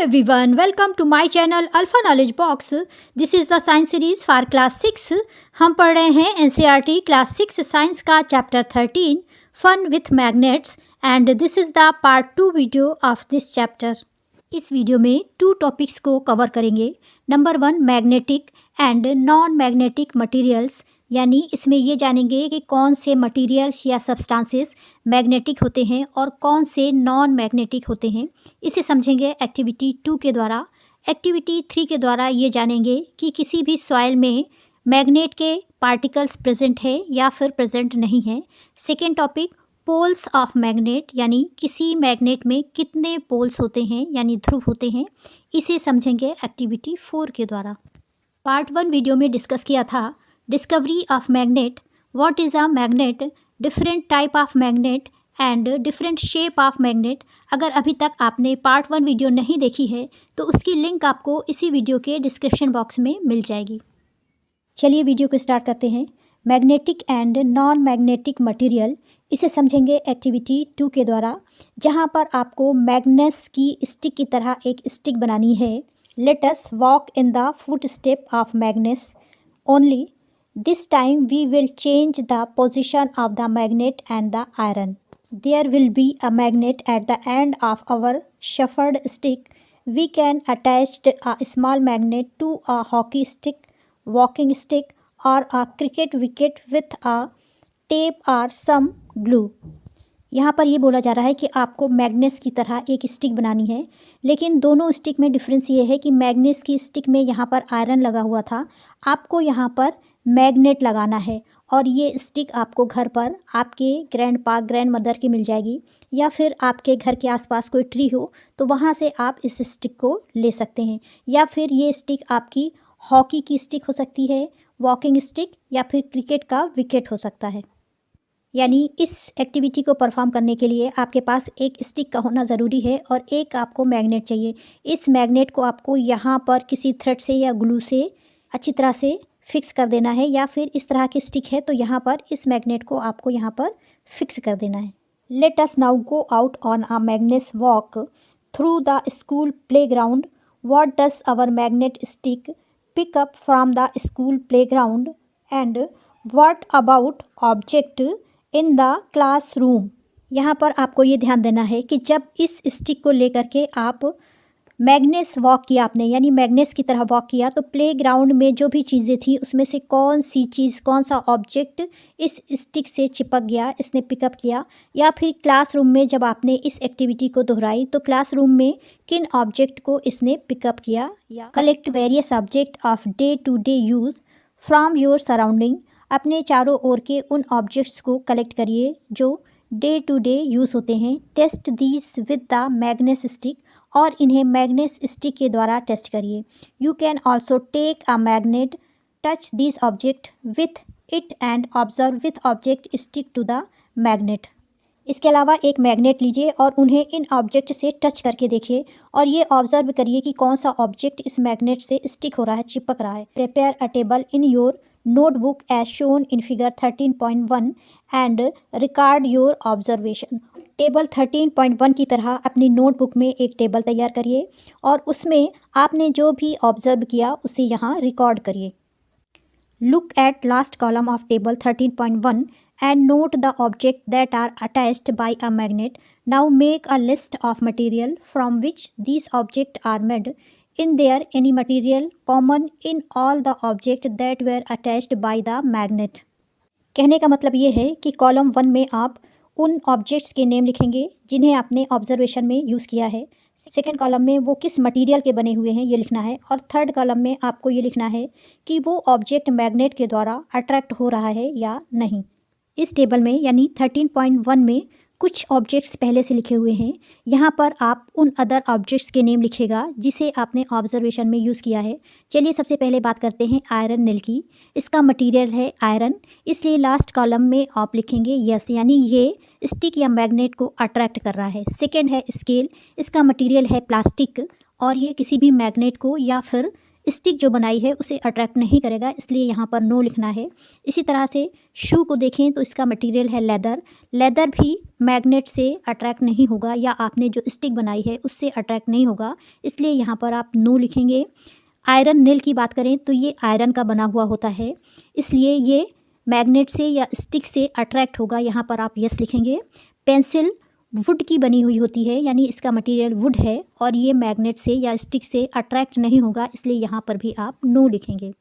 everyone, welcome to my channel Alpha Knowledge Box. This is the science series for class 6. हम पढ़ रहे हैं NCERT class 6 science का chapter 13 fun with magnets and this is the part 2 video of this chapter. इस video में 2 topics को cover करेंगे. Number 1 magnetic and non magnetic materials, यानी इसमें ये जानेंगे कि कौन से मटेरियल्स या सब्सटेंसेस मैग्नेटिक होते हैं और कौन से नॉन मैग्नेटिक होते हैं. इसे समझेंगे एक्टिविटी 2 के द्वारा. एक्टिविटी 3 के द्वारा ये जानेंगे कि किसी भी सॉइल में मैग्नेट के पार्टिकल्स प्रेजेंट है या फिर प्रेजेंट नहीं है. Second topic poles of magnet, यानी किसी मैग्नेट में कितने पोल्स होते हैं यानी ध्रुव होते हैं. इसे समझेंगे एक्टिविटी 4 के द्वारा. पार्ट 1 वीडियो में डिस्कस किया था discovery of magnet, what is a magnet, different type of magnet and different shape of magnet. अगर अभी तक आपने पार्ट 1 वीडियो नहीं देखी है तो उसकी लिंक आपको इसी वीडियो के डिस्क्रिप्शन बॉक्स में मिल जाएगी. चलिए वीडियो को स्टार्ट करते हैं. Magnetic and non magnetic material, इसे समझेंगे एक्टिविटी 2 के द्वारा, जहां पर आपको मैग्नेस की स्टिक की तरह एक स्टिक बनानी है. Let us walk in the foot step of मैग्नेस only. This time we will change the position of the magnet and the iron. There will be a magnet at the end of our shuffled stick. We can attach a small magnet to a hockey stick, walking stick or a cricket wicket with a tape or some glue. यहाँ पर ये बोला जा रहा है कि आपको मैग्नेस की तरह एक स्टिक बनानी है, लेकिन दोनों स्टिक में डिफरेंस ये है कि मैग्नेस की स्टिक में यहाँ पर आयरन लगा हुआ था, आपको यहाँ पर मैग्नेट लगाना है. और ये स्टिक आपको घर पर आपके ग्रैंडपा ग्रैंड मदर की मिल जाएगी, या फिर आपके घर के आसपास कोई ट्री हो तो वहाँ से आप इस स्टिक को ले सकते हैं. या फिर ये स्टिक आपकी हॉकी की स्टिक हो सकती है, वॉकिंग स्टिक, या फिर क्रिकेट का विकेट हो सकता है. यानी इस एक्टिविटी को परफॉर्म करने के लिए आपके पास एक स्टिक का होना ज़रूरी है और एक आपको मैग्नेट चाहिए. इस मैग्नेट को आपको यहाँ पर किसी थ्रेड से या ग्लू से अच्छी तरह से फिक्स कर देना है, या फिर इस तरह की स्टिक है तो यहाँ पर इस मैग्नेट को आपको यहाँ पर फिक्स कर देना है. Let us now go out on a magnets walk through the school playground. What does our magnet stick pick up from the school playground and what about object in the classroom. यहाँ पर आपको ये ध्यान देना है कि जब इस स्टिक को लेकर के आप मैग्नेस वॉक किया आपने, यानी मैग्नेस की तरह वॉक किया, तो प्ले ग्राउंड में जो भी चीज़ें थी उसमें से कौन सी चीज़, कौन सा ऑब्जेक्ट इस स्टिक से चिपक गया, इसने पिकअप किया. या फिर क्लासरूम में जब आपने इस एक्टिविटी को दोहराई तो क्लासरूम में किन ऑब्जेक्ट को इसने पिकअप किया. या collect various object of day to day use from your surrounding. अपने चारों ओर के उन ऑब्जेक्ट्स को कलेक्ट करिए जो डे टू डे यूज़ होते हैं. Test these with the magnet stick, और इन्हें मैग्नेस स्टिक के द्वारा टेस्ट करिए. You can also take a magnet, touch this object with it and observe with object stick to the magnet. इसके अलावा एक मैग्नेट लीजिए और उन्हें इन ऑब्जेक्ट से टच करके देखिए और ये ऑब्जर्व करिए कि कौन सा ऑब्जेक्ट इस मैग्नेट से स्टिक हो रहा है, चिपक रहा है. Prepare a table in your notebook as shown in figure 13.1 and record your observation. Table 13.1 की तरह अपनी नोटबुक में एक टेबल तैयार करिए और उसमें आपने जो भी ऑब्जर्व किया उसे यहाँ रिकॉर्ड करिए. Look at last column of table 13.1 and note the object that are attached by a magnet. Now make a list of material from which these object are made. In there any material common in all the object that were attached by the magnet. कहने का मतलब ये है कि column 1 में आप उन objects के नेम लिखेंगे जिन्हें आपने ऑब्जर्वेशन में यूज़ किया है. सेकेंड कॉलम में वो किस मटेरियल के बने हुए हैं ये लिखना है. और थर्ड कॉलम में आपको ये लिखना है कि वो ऑब्जेक्ट मैग्नेट के द्वारा अट्रैक्ट हो रहा है या नहीं. इस टेबल में यानी 13.1 में कुछ ऑब्जेक्ट्स पहले से लिखे हुए हैं. यहाँ पर आप उन अदर ऑब्जेक्ट्स के नेम लिखिएगा जिसे आपने ऑब्जर्वेशन में यूज़ किया है. चलिए सबसे पहले बात करते हैं आयरन नेल की. इसका मटेरियल है आयरन, इसलिए लास्ट कॉलम में आप लिखेंगे यस, यानी ये स्टिक या मैग्नेट को अट्रैक्ट कर रहा है. सेकेंड है स्केल, इसका मटेरियल है प्लास्टिक और ये किसी भी मैग्नेट को या फिर स्टिक जो बनाई है उसे अट्रैक्ट नहीं करेगा, इसलिए यहाँ पर नो लिखना है। इसी तरह से शू को देखें तो इसका मटेरियल है लेदर। लेदर भी मैग्नेट से अट्रैक्ट नहीं होगा या आपने जो स्टिक बनाई है उससे अट्रैक्ट नहीं होगा, इसलिए यहाँ पर आप नो लिखेंगे। आयरन नेल की बात करें तो ये आयरन का बना हुआ होता है, इसलिए ये मैग्नेट से या स्टिक से अट्रैक्ट होगा, यहाँ पर आप यस लिखेंगे। पेंसिल वुड की बनी हुई होती है, यानी इसका मटेरियल वुड है और ये मैग्नेट से या स्टिक से अट्रैक्ट नहीं होगा, इसलिए यहाँ पर भी आप नो लिखेंगे।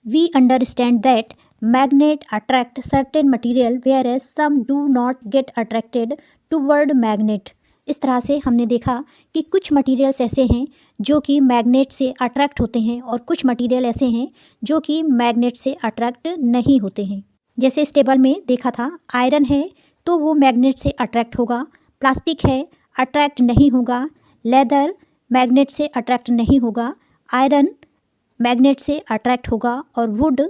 We understand that magnet attract certain material where as some do not get attracted toward magnet. इस तरह से हमने देखा कि कुछ मटीरियल्स ऐसे हैं जो कि मैग्नेट से अट्रैक्ट होते हैं और कुछ मटीरियल ऐसे हैं जो कि मैग्नेट से अट्रैक्ट नहीं होते हैं। जैसे इस टेबल में देखा था, आयरन है तो वो मैग्नेट से अट्रैक्ट होगा, प्लास्टिक है अट्रैक्ट नहीं होगा, लेदर मैग्नेट से अट्रैक्ट नहीं होगा, आयरन मैग्नेट से अट्रैक्ट होगा और वुड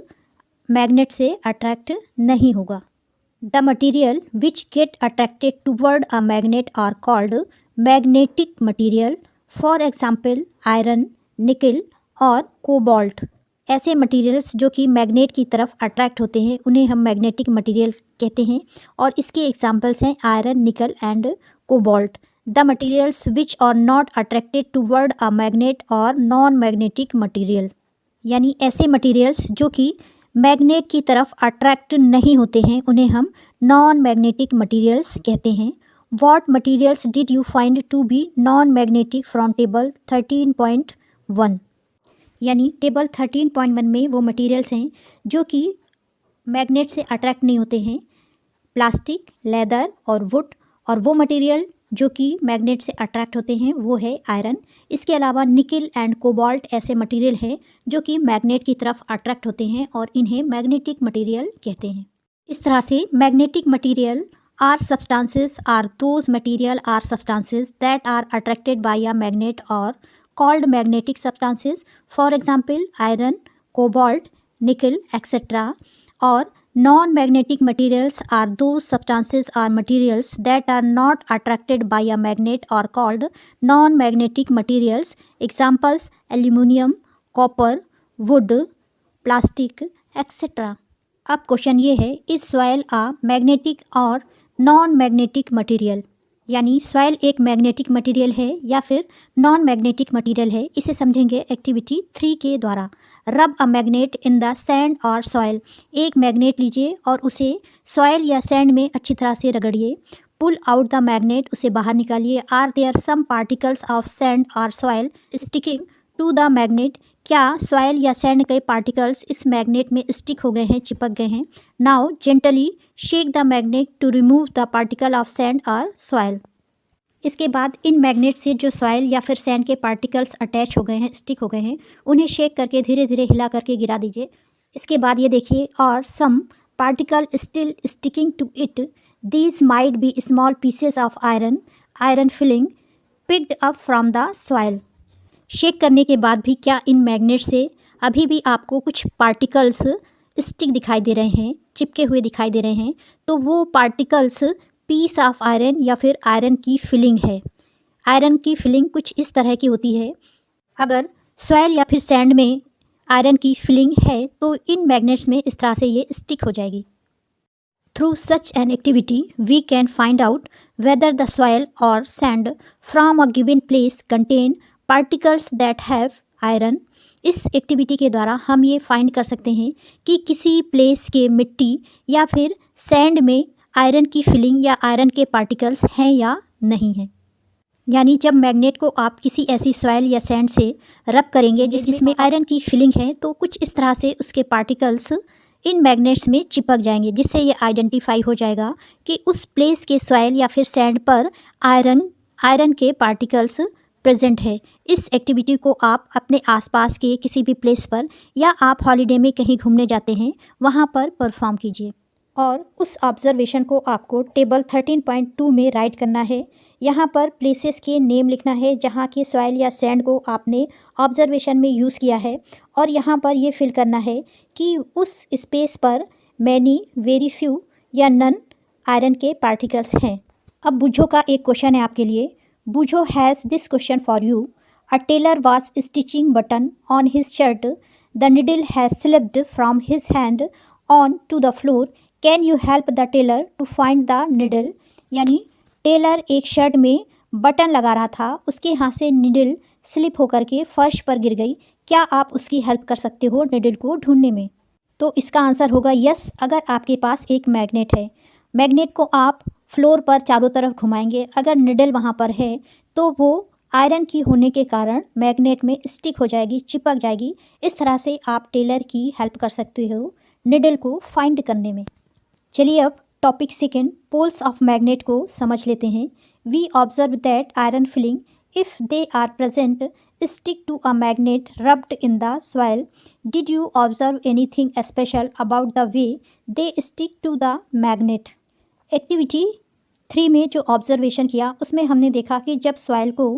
मैग्नेट से अट्रैक्ट नहीं होगा। The material which get attracted toward a magnet are called magnetic material, for example iron, nickel और कोबाल्ट। ऐसे मटीरियल्स जो कि मैग्नेट की तरफ अट्रैक्ट होते हैं उन्हें हम मैग्नेटिक मटीरियल कहते हैं और इसके एग्जाम्पल्स हैं iron, nickel and cobalt. The materials which are not attracted toward a magnet और नॉन मैग्नेटिक मटीरियल, यानी ऐसे मटीरियल्स जो कि मैग्नेट की तरफ अट्रैक्ट नहीं होते हैं उन्हें हम नॉन मैग्नेटिक मटीरियल्स कहते हैं। What materials did you find to be non magnetic from table 13.1, यानी टेबल 13.1 में वो मटीरियल्स हैं जो कि मैग्नेट से अट्रैक्ट नहीं होते हैं, प्लास्टिक, लेदर और वुड, और वो मटेरियल जो कि मैग्नेट से अट्रैक्ट होते हैं वो है आयरन। इसके अलावा निकल एंड कोबाल्ट ऐसे मटेरियल हैं जो कि मैग्नेट की तरफ अट्रैक्ट होते हैं और इन्हें मैग्नेटिक मटेरियल कहते हैं। इस तरह से magnetic material or substances are those material or substances that are attracted by a magnet और called magnetic substances, for example iron, cobalt, nickel, etc. or non-magnetic materials are those substances or materials that are not attracted by a magnet or called non-magnetic materials. Examples aluminium, copper, wood, plastic, etc. अब question ये है, is soil uh magnetic और non magnetic material, यानी soil एक magnetic material है या फिर non magnetic material है। इसे समझेंगे एक्टिविटी 3 के द्वारा। रब a magnet in the sand और सॉइल, एक मैग्नेट लीजिए और उसे सॉइल या सैंड में अच्छी तरह से रगड़िए। पुल आउट द मैग्नेट, उसे बाहर निकालिए। Are there some particles of sand और soil sticking to the magnet, क्या सॉइल या सैंड के पार्टिकल्स इस मैग्नेट में स्टिक हो गए हैं, चिपक गए हैं। Now gently shake the magnet to remove the particle of sand और सॉइल। इसके बाद इन मैग्नेट से जो सॉइल या फिर सैंड के पार्टिकल्स अटैच हो गए हैं, स्टिक हो गए हैं, उन्हें शेक करके धीरे धीरे हिला करके गिरा दीजिए। इसके बाद ये देखिए, और some particle still sticking to it, these might be small pieces of iron, iron filling picked up from the soil. Shake करने के बाद भी क्या इन मैग्नेट से अभी भी आपको कुछ पार्टिकल्स स्टिक दिखाई दे रहे हैं, चिपके हुए दिखाई दे रहे हैं, तो वो पार्टिकल्स पीस ऑफ आयरन या फिर आयरन की फिलिंग है। आयरन की फिलिंग कुछ इस तरह की होती है। अगर सॉइल या फिर सैंड में आयरन की फिलिंग है तो इन मैग्नेट्स में इस तरह से ये स्टिक हो जाएगी। Through such an activity we can find out whether the soil और sand from a given place contain particles that have iron. इस एक्टिविटी के द्वारा हम ये फाइंड कर सकते हैं कि किसी प्लेस के मिट्टी या फिर सैंड में आयरन की फिलिंग या आयरन के पार्टिकल्स हैं या नहीं हैं। यानी जब मैग्नेट को आप किसी ऐसी सॉइल या सैंड से रब करेंगे जिसमें आयरन की फिलिंग है, तो कुछ इस तरह से उसके पार्टिकल्स इन मैग्नेट्स में चिपक जाएंगे, जिससे ये आइडेंटिफाई हो जाएगा कि उस प्लेस के सॉइल या फिर सैंड पर आयरन के पार्टिकल्स प्रेजेंट है। इस एक्टिविटी को आप अपने आसपास के किसी भी प्लेस पर या आप हॉलीडे में कहीं घूमने जाते हैं वहाँ पर परफॉर्म कीजिए और उस ऑब्जर्वेशन को आपको टेबल 13.2 में राइट करना है। यहाँ पर प्लेसेस के नेम लिखना है जहाँ की सॉइल या सैंड को आपने ऑब्जर्वेशन में यूज़ किया है और यहाँ पर ये फिल करना है कि उस स्पेस पर मैनी, वेरी फ्यू या नन आयरन के पार्टिकल्स हैं। अब बुझो का एक क्वेश्चन है आपके लिए। बुझो has this question for you. A tailor was stitching button on his shirt. The needle has slipped from his hand on to the floor. Can you help the tailor to find the needle? यानी Taylor एक shirt में button लगा रहा था, उसके हाथ से needle slip होकर के फर्श पर गिर गई। क्या आप उसकी हेल्प कर सकते हो निडल को ढूंढने में? तो इसका आंसर होगा यस, अगर आपके पास एक मैग्नेट है। मैग्नेट को आप फ्लोर पर चारों तरफ घुमाएंगे, अगर निडल वहाँ पर है तो वो आयरन की होने के कारण मैग्नेट में स्टिक हो जाएगी, चिपक जाएगी। इस तरह से आप टेलर की हेल्प कर सकते हो निडल को फाइंड करने में। चलिए अब topic second, poles of magnet को समझ लेते हैं। We observe that iron filling if they are present stick to a magnet rubbed in the soil. Did you observe anything special about the way they stick to the magnet? Activity 3 में जो observation किया उसमें हमने देखा कि जब soil को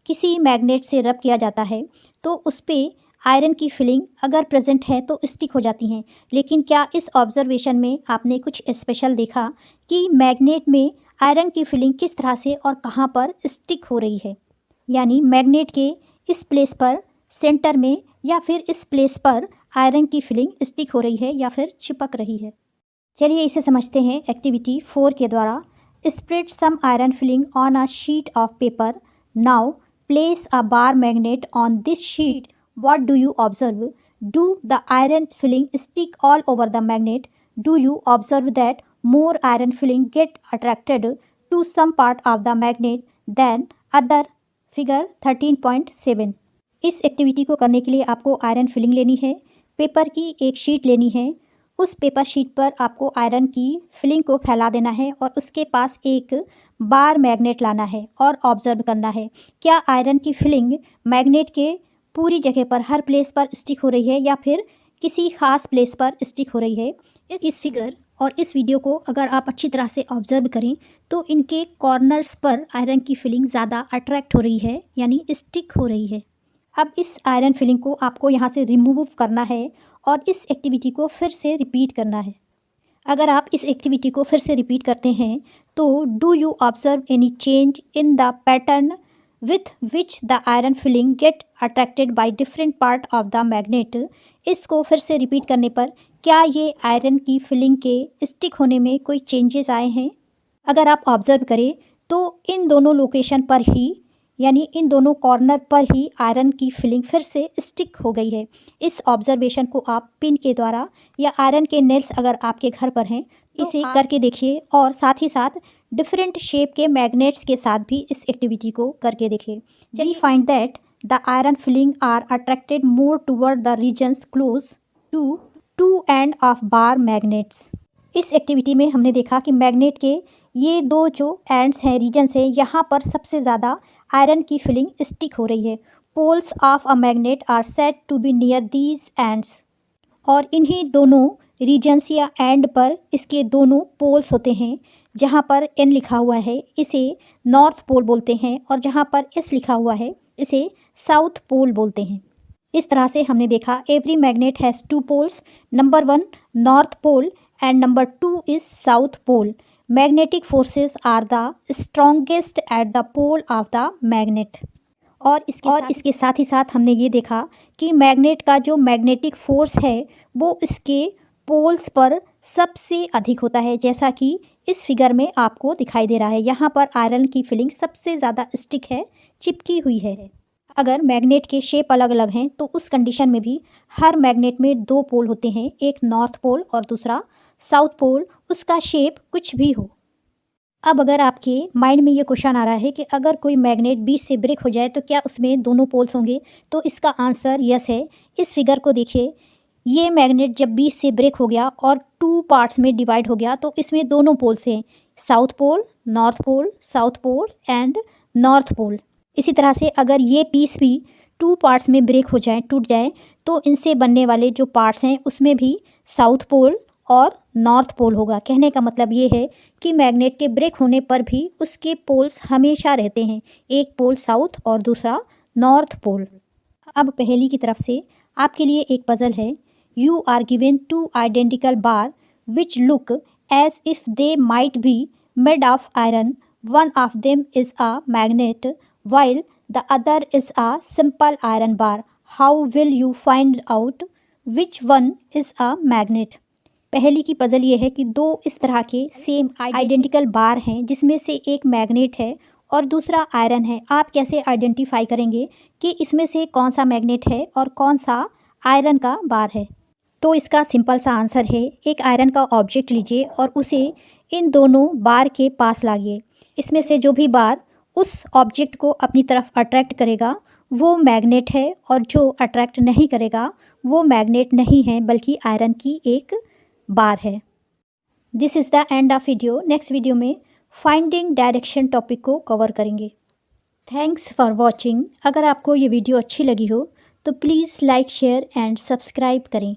किसी मैग्नेट से रब किया जाता है तो उस पर आयरन की फिलिंग अगर प्रेजेंट है तो स्टिक हो जाती हैं। लेकिन क्या इस ऑब्जर्वेशन में आपने कुछ स्पेशल देखा कि मैग्नेट में आयरन की फिलिंग किस तरह से और कहाँ पर स्टिक हो रही है? यानी मैग्नेट के इस प्लेस पर सेंटर में या फिर इस प्लेस पर आयरन की फिलिंग स्टिक हो रही है या फिर चिपक रही है। चलिए इसे समझते हैं एक्टिविटी 4 के द्वारा। Spread some iron filling on a sheet of paper. Now place a bar magnet on this sheet. What do you observe? Do the iron filling stick all over the magnet? Do you observe that more iron filling get attracted to some part of the magnet than other? Figure 13.7। इस activity को करने के लिए आपको iron filling लेनी है, paper की एक शीट लेनी है, उस पेपर शीट पर आपको आयरन की फिलिंग को फैला देना है और उसके पास एक बार मैग्नेट लाना है और ऑब्जर्व करना है क्या आयरन की फिलिंग मैग्नेट के पूरी जगह पर हर प्लेस पर स्टिक हो रही है या फिर किसी खास प्लेस पर स्टिक हो रही है। इस फिगर और इस वीडियो को अगर आप अच्छी तरह से ऑब्जर्व करें तो इनके कॉर्नर्स पर आयरन की फिलिंग ज़्यादा अट्रैक्ट हो रही है यानी स्टिक हो रही है। अब इस आयरन फिलिंग को आपको यहाँ से रिमूव करना है और इस एक्टिविटी को फिर से रिपीट करना है। अगर आप इस एक्टिविटी को फिर से रिपीट करते हैं तो do you observe any change in the pattern with which the iron filling get attracted by different part of the magnet? इसको फिर से रिपीट करने पर क्या ये आयरन की फिलिंग के स्टिक होने में कोई चेंजेस आए हैं? अगर आप ऑब्जर्व करें तो इन दोनों लोकेशन पर ही यानी इन दोनों कॉर्नर पर ही आयरन की फिलिंग फिर से स्टिक हो गई है। इस ऑब्जर्वेशन को आप पिन के द्वारा या आयरन के नेल्स अगर आपके घर पर हैं इसे करके देखिए और साथ ही साथ डिफरेंट शेप के मैग्नेट्स के साथ भी इस एक्टिविटी को करके देखिए। We find that the iron filling are attracted more toward the regions close to two end of bar magnets. इस एक्टिविटी में हमने देखा कि मैग्नेट के ये दो जो एंड्स हैं, रीजन्स हैं, यहाँ पर सबसे ज़्यादा आयरन की फिलिंग स्टिक हो रही है। Poles of a magnet are said to be near these ends. और इन्हीं दोनों रीजन्स या एंड पर इसके दोनों पोल्स होते हैं। जहाँ पर एन लिखा हुआ है इसे नॉर्थ पोल बोलते हैं और जहाँ पर एस लिखा हुआ है इसे साउथ पोल बोलते हैं। इस तरह से हमने देखा every magnet has 2 poles, number 1 north pole and number 2 is south pole. Magnetic forces are the strongest at the pole of the magnet. और इसके साथ ही साथ हमने ये देखा कि मैग्नेट का जो मैग्नेटिक फोर्स है वो इसके पोल्स पर सबसे अधिक होता है, जैसा कि इस फिगर में आपको दिखाई दे रहा है। यहाँ पर आयरन की फिलिंग सबसे ज़्यादा स्टिक है, चिपकी हुई है। अगर मैग्नेट के शेप अलग अलग हैं तो उस कंडीशन में भी हर मैग्नेट में 2 पोल होते हैं, एक नॉर्थ पोल और दूसरा साउथ पोल, उसका शेप कुछ भी हो। अब अगर आपके माइंड में ये क्वेश्चन आ रहा है कि अगर कोई मैग्नेट बीच से ब्रेक हो जाए तो क्या उसमें दोनों पोल्स होंगे, तो इसका आंसर यस है। इस फिगर को देखिए, ये मैग्नेट जब बीच से ब्रेक हो गया और 2 पार्ट्स में डिवाइड हो गया तो इसमें दोनों पोल्स हैं, south pole, north pole, south pole and north pole. इसी तरह से अगर ये पीस भी 2 पार्ट्स में ब्रेक हो जाए, टूट जाए, तो इनसे बनने वाले जो पार्ट्स हैं उसमें भी साउथ पोल और नॉर्थ पोल होगा। कहने का मतलब ये है कि मैग्नेट के ब्रेक होने पर भी उसके पोल्स हमेशा रहते हैं, एक पोल साउथ और दूसरा नॉर्थ पोल। अब पहेली की तरफ से आपके लिए एक पजल है। You are given 2 identical bar which look as if they might be made of iron. One of them is a magnet while the other is a simple iron bar. How will you find out which one is a magnet? पहली की puzzle ये है कि दो इस तरह के same identical बार हैं जिसमें से एक मैग्नेट है और दूसरा आयरन है। आप कैसे आइडेंटिफाई करेंगे कि इसमें से कौन सा मैग्नेट है और कौन सा आयरन का बार है? तो इसका सिंपल सा आंसर है, एक आयरन का ऑब्जेक्ट लीजिए और उसे इन दोनों बार के पास लाइए। इसमें से जो भी बार उस ऑब्जेक्ट को अपनी तरफ अट्रैक्ट करेगा वो मैग्नेट है और जो अट्रैक्ट नहीं करेगा वो मैग्नेट नहीं है बल्कि आयरन की एक बार है। This is the end of video. Next video में फाइंडिंग डायरेक्शन टॉपिक को कवर करेंगे। Thanks for watching. अगर आपको ये वीडियो अच्छी लगी हो तो please like share and subscribe करें।